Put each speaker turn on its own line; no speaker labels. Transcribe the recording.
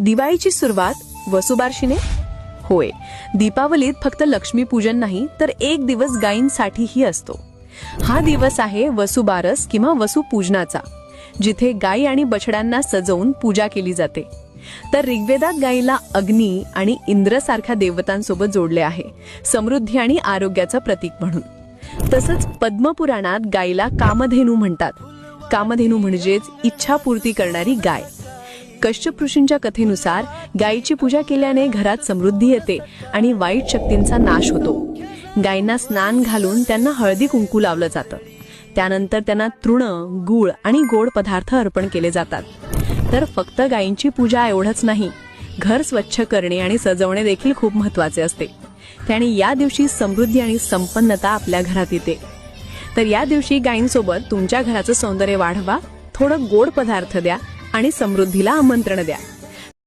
दिवाळीची सुरुवात वसुबारशीने होय. दीपावलीत फक्त लक्ष्मीपूजन नाही तर एक दिवस गायींसाठीही असतो. हा दिवस आहे वसुबारस किंवा वसुपूजनाचा, जिथे गायी आणि बछड्यांना सजवून पूजा केली जाते. तर ऋग्वेदात गायीला अग्नी आणि इंद्र सारख्या देवतांसोबत जोडले आहे, समृद्धी आणि आरोग्याचं प्रतीक म्हणून. तसंच पद्मपुराणात गायीला कामधेनू म्हणतात. कामधेनू म्हणजेच इच्छापूर्ती करणारी गाय. कश्यप ऋषींच्या कथेनुसार गायीची पूजा केल्याने घरात समृद्धी येते आणि वाईट शक्तींचा नाश होतो. गायींना स्नान घालून त्यांना हळदी कुंकू लावलं जातं. त्यानंतर त्यांना तृण, गूळ आणि गोड पदार्थ अर्पण केले जातात. तर फक्त गायींची पूजा एवढंच नाही, घर स्वच्छ करणे आणि सजवणे देखील खूप महत्त्वाचे असते. त्याने या दिवशी समृद्धी आणि संपन्नता आपल्या घरात येते. तर या दिवशी गायींसोबत तुमच्या घराचं सौंदर्य वाढवा, थोडं गोड पदार्थ द्या आणि समृद्धीला आमंत्रण द्या.